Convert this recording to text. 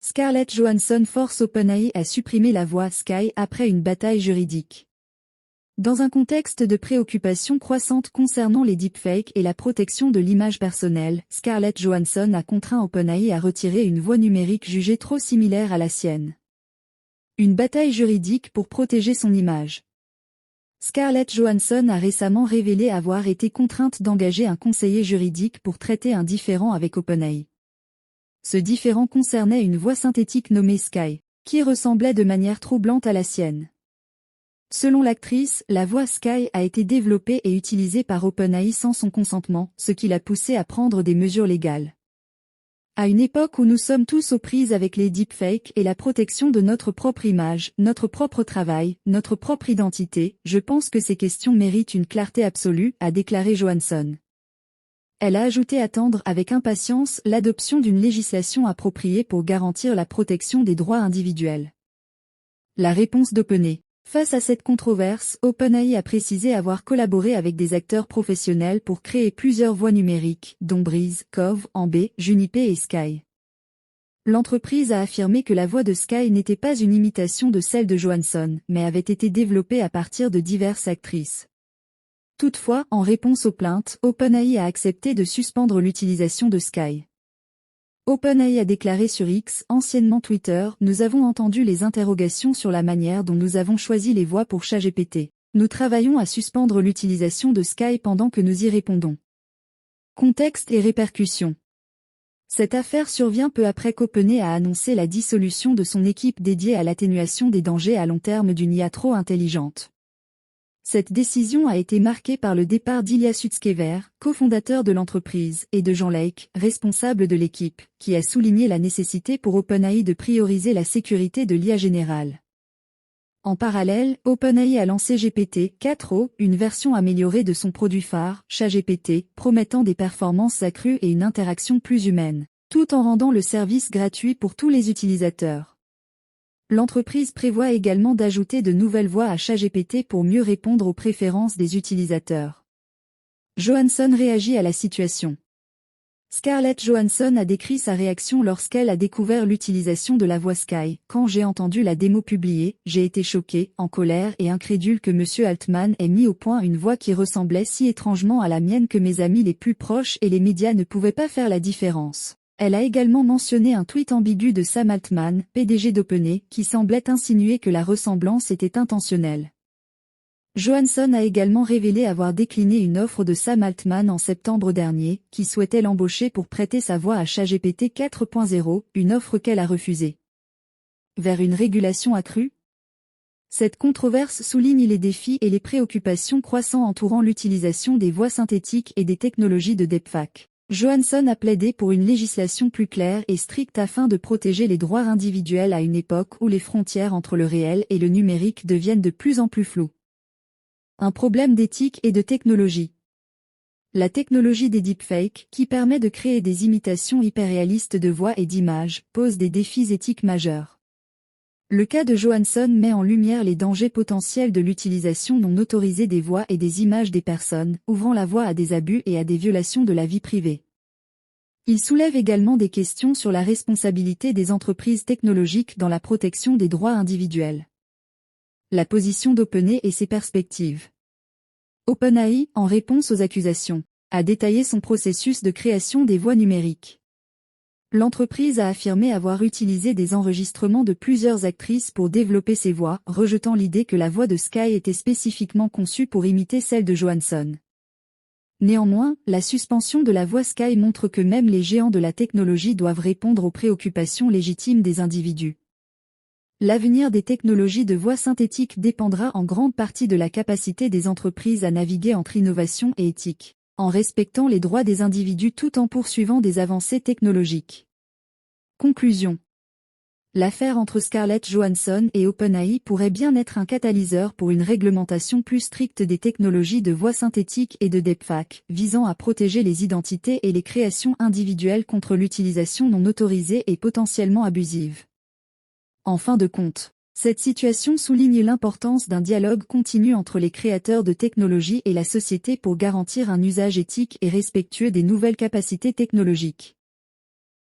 Scarlett Johansson force OpenAI à supprimer la voix Sky après une bataille juridique. Dans un contexte de préoccupation croissante concernant les deepfakes et la protection de l'image personnelle, Scarlett Johansson a contraint OpenAI à retirer une voix numérique jugée trop similaire à la sienne. Une bataille juridique pour protéger son image. Scarlett Johansson a récemment révélé avoir été contrainte d'engager un conseiller juridique pour traiter un différend avec OpenAI. Ce différend concernait une voix synthétique nommée Sky, qui ressemblait de manière troublante à la sienne. Selon l'actrice, la voix Sky a été développée et utilisée par OpenAI sans son consentement, ce qui l'a poussée à prendre des mesures légales. À une époque où nous sommes tous aux prises avec les deepfakes et la protection de notre propre image, notre propre travail, notre propre identité, je pense que ces questions méritent une clarté absolue, a déclaré Johansson. Elle a ajouté attendre avec impatience l'adoption d'une législation appropriée pour garantir la protection des droits individuels. La réponse d'OpenAI. Face à cette controverse, OpenAI a précisé avoir collaboré avec des acteurs professionnels pour créer plusieurs voix numériques, dont Breeze, Cove, Amber, Juniper et Sky. L'entreprise a affirmé que la voix de Sky n'était pas une imitation de celle de Johansson, mais avait été développée à partir de diverses actrices. Toutefois, en réponse aux plaintes, OpenAI a accepté de suspendre l'utilisation de Sky. OpenAI a déclaré sur X, anciennement Twitter, « Nous avons entendu les interrogations sur la manière dont nous avons choisi les voix pour ChatGPT. Nous travaillons à suspendre l'utilisation de Sky pendant que nous y répondons. » Contexte et répercussions. Cette affaire survient peu après qu'OpenAI a annoncé la dissolution de son équipe dédiée à l'atténuation des dangers à long terme d'une IA trop intelligente. Cette décision a été marquée par le départ d'Ilya Sutskever, cofondateur de l'entreprise, et de Jean Lake, responsable de l'équipe, qui a souligné la nécessité pour OpenAI de prioriser la sécurité de l'IA générale. En parallèle, OpenAI a lancé GPT-4o, une version améliorée de son produit phare, ChatGPT, promettant des performances accrues et une interaction plus humaine, tout en rendant le service gratuit pour tous les utilisateurs. L'entreprise prévoit également d'ajouter de nouvelles voix à ChatGPT pour mieux répondre aux préférences des utilisateurs. Johansson réagit à la situation. Scarlett Johansson a décrit sa réaction lorsqu'elle a découvert l'utilisation de la voix Sky. « Quand j'ai entendu la démo publiée, j'ai été choquée, en colère et incrédule que M. Altman ait mis au point une voix qui ressemblait si étrangement à la mienne que mes amis les plus proches et les médias ne pouvaient pas faire la différence. » Elle a également mentionné un tweet ambigu de Sam Altman, PDG d'OpenAI, qui semblait insinuer que la ressemblance était intentionnelle. Johansson a également révélé avoir décliné une offre de Sam Altman en septembre dernier, qui souhaitait l'embaucher pour prêter sa voix à ChatGPT 4.0, une offre qu'elle a refusée. Vers une régulation accrue ? Cette controverse souligne les défis et les préoccupations croissantes entourant l'utilisation des voix synthétiques et des technologies de deepfake. Johansson a plaidé pour une législation plus claire et stricte afin de protéger les droits individuels à une époque où les frontières entre le réel et le numérique deviennent de plus en plus floues. Un problème d'éthique et de technologie. La technologie des deepfakes, qui permet de créer des imitations hyperréalistes de voix et d'images, pose des défis éthiques majeurs. Le cas de Johansson met en lumière les dangers potentiels de l'utilisation non autorisée des voix et des images des personnes, ouvrant la voie à des abus et à des violations de la vie privée. Il soulève également des questions sur la responsabilité des entreprises technologiques dans la protection des droits individuels. La position d'OpenAI et ses perspectives. OpenAI, en réponse aux accusations, a détaillé son processus de création des voix numériques. L'entreprise a affirmé avoir utilisé des enregistrements de plusieurs actrices pour développer ses voix, rejetant l'idée que la voix de Sky était spécifiquement conçue pour imiter celle de Johansson. Néanmoins, la suspension de la voix Sky montre que même les géants de la technologie doivent répondre aux préoccupations légitimes des individus. L'avenir des technologies de voix synthétique dépendra en grande partie de la capacité des entreprises à naviguer entre innovation et éthique, en respectant les droits des individus tout en poursuivant des avancées technologiques. Conclusion. L'affaire entre Scarlett Johansson et OpenAI pourrait bien être un catalyseur pour une réglementation plus stricte des technologies de voix synthétique et de deepfake, visant à protéger les identités et les créations individuelles contre l'utilisation non autorisée et potentiellement abusive. En fin de compte, cette situation souligne l'importance d'un dialogue continu entre les créateurs de technologies et la société pour garantir un usage éthique et respectueux des nouvelles capacités technologiques.